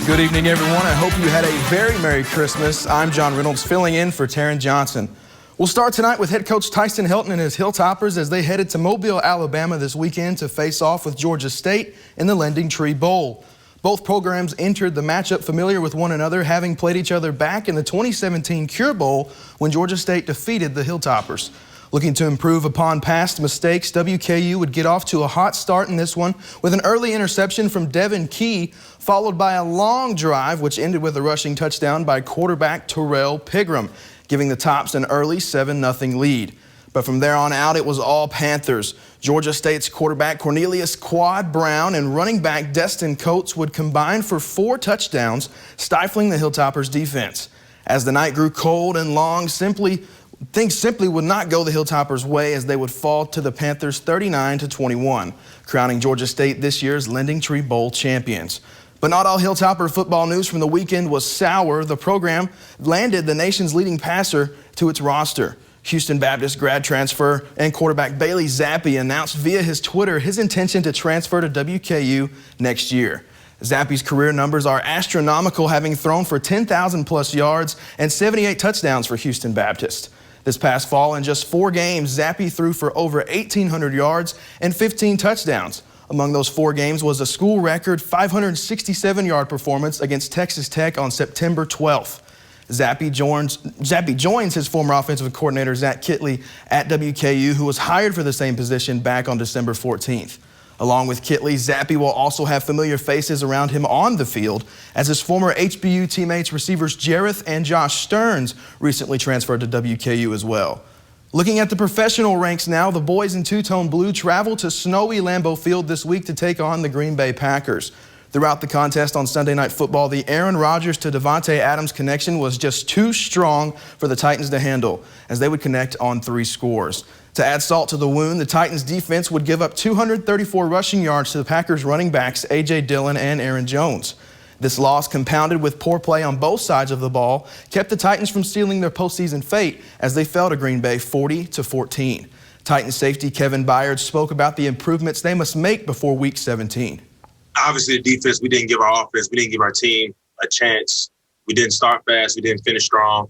Good evening, everyone. I hope you had a very Merry Christmas. I'm John Reynolds, filling in for Taryn Johnson. We'll start tonight with head coach Tyson Helton and his Hilltoppers as they headed to Mobile, Alabama this weekend to face off with Georgia State in the Lending Tree Bowl. Both programs entered the matchup familiar with one another, having played each other back in the 2017 Cure Bowl when Georgia State defeated the Hilltoppers. Looking to improve upon past mistakes, WKU would get off to a hot start in this one with an early interception from WNKY, followed by a long drive which ended with a rushing touchdown by quarterback Terrell Pigram, giving the Tops an early 7-0 lead. But from there on out, it was all Panthers. Georgia State's quarterback Cornelius "Quad" Brown and running back Destin Coates would combine for 4 touchdowns, stifling the Hilltoppers' defense. As the night grew cold and long, things simply would not go the Hilltoppers' way as they would fall to the Panthers 39-21, crowning Georgia State this year's Lending Tree Bowl champions. But not all Hilltopper football news from the weekend was sour. The program landed the nation's leading passer to its roster. Houston Baptist grad transfer and quarterback Bailey Zappi announced via his Twitter his intention to transfer to WKU next year. Zappi's career numbers are astronomical, having thrown for 10,000-plus yards and 78 touchdowns for Houston Baptist. This past fall, in just 4 games, Zappi threw for over 1,800 yards and 15 touchdowns. Among those 4 games was a school record 567-yard performance against Texas Tech on September 12th. Zappi joins his former offensive coordinator, Zach Kittley, at WKU, who was hired for the same position back on December 14th. Along with Kittley, Zappi will also have familiar faces around him on the field, as his former HBU teammates receivers Jareth and Josh Stearns recently transferred to WKU as well. Looking at the professional ranks now, the boys in two-tone blue travel to snowy Lambeau Field this week to take on the Green Bay Packers. Throughout the contest on Sunday Night Football, the Aaron Rodgers to Davante Adams connection was just too strong for the Titans to handle, as they would connect on 3 scores. To add salt to the wound, the Titans defense would give up 234 rushing yards to the Packers running backs A.J. Dillon and Aaron Jones. This loss, compounded with poor play on both sides of the ball, kept the Titans from sealing their postseason fate as they fell to Green Bay 40-14. Titans safety Kevin Byard spoke about the improvements they must make before Week 17. Obviously, the defense, we didn't give our offense, we didn't give our team a chance. We didn't start fast, we didn't finish strong,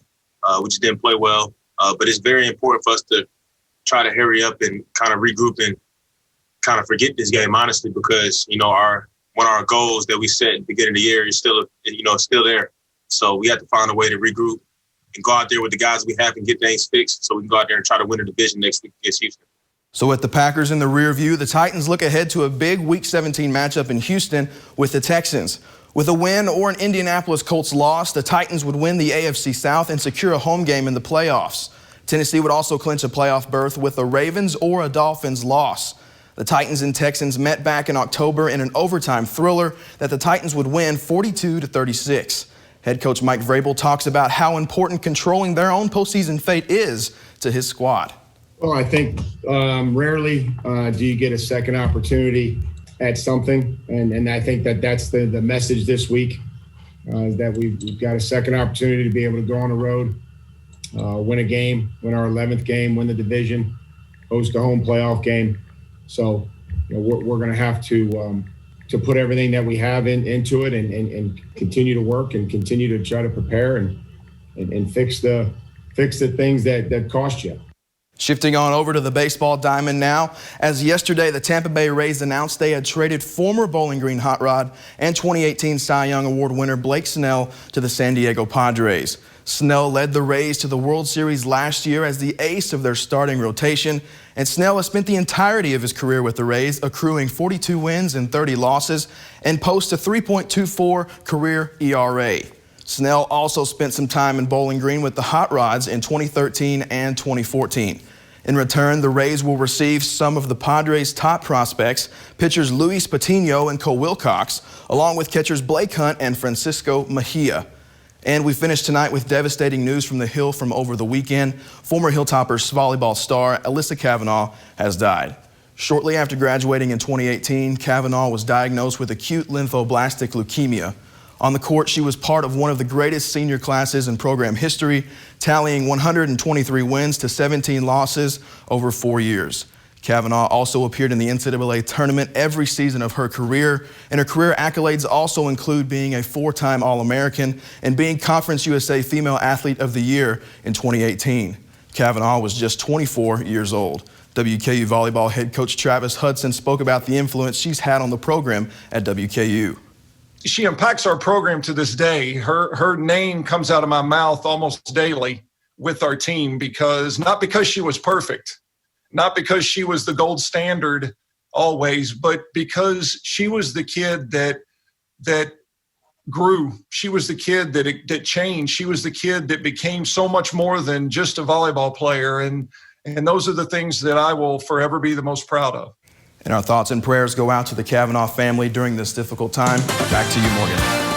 we just didn't play well. But it's very important for us to try to hurry up and kind of regroup and kind of forget this game, honestly, because, one of our goals that we set at the beginning of the year is still there. So we have to find a way to regroup and go out there with the guys we have and get things fixed so we can go out there and try to win a division next week against Houston. So with the Packers in the rear view, the Titans look ahead to a big Week 17 matchup in Houston with the Texans. With a win or an Indianapolis Colts loss, the Titans would win the AFC South and secure a home game in the playoffs. Tennessee would also clinch a playoff berth with a Ravens or a Dolphins loss. The Titans and Texans met back in October in an overtime thriller that the Titans would win 42-36. Head coach Mike Vrabel talks about how important controlling their own postseason fate is to his squad. Well, I think rarely do you get a second opportunity at something, and I think that's the message this week, is that we've got a second opportunity to be able to go on the road, win a game, win our 11th game, win the division, host a home playoff game. So we're going to have to put everything that we have into it and continue to work and continue to try to prepare and fix the things that cost you. Shifting on over to the baseball diamond now, as yesterday the Tampa Bay Rays announced they had traded former Bowling Green Hot Rod and 2018 Cy Young Award winner Blake Snell to the San Diego Padres. Snell led the Rays to the World Series last year as the ace of their starting rotation, and Snell has spent the entirety of his career with the Rays, accruing 42 wins and 30 losses, and posts a 3.24 career ERA. Snell also spent some time in Bowling Green with the Hot Rods in 2013 and 2014. In return, the Rays will receive some of the Padres' top prospects, pitchers Luis Patino and Cole Wilcox, along with catchers Blake Hunt and Francisco Mejia. And we finished tonight with devastating news from the Hill from over the weekend. Former Hilltoppers volleyball star Alyssa Kavanaugh has died. Shortly after graduating in 2018, Kavanaugh was diagnosed with acute lymphoblastic leukemia. On the court, she was part of one of the greatest senior classes in program history, tallying 123 wins to 17 losses over 4 years. Kavanaugh also appeared in the NCAA tournament every season of her career, and her career accolades also include being a 4-time All-American and being Conference USA Female Athlete of the Year in 2018. Kavanaugh was just 24 years old. WKU volleyball head coach Travis Hudson spoke about the influence she's had on the program at WKU. She impacts our program to this day. Her name comes out of my mouth almost daily with our team not because she was perfect, not because she was the gold standard always, but because she was the kid that grew. She was the kid that changed. She was the kid that became so much more than just a volleyball player. And those are the things that I will forever be the most proud of. And our thoughts and prayers go out to the Kavanaugh family during this difficult time. Back to you, Morgan.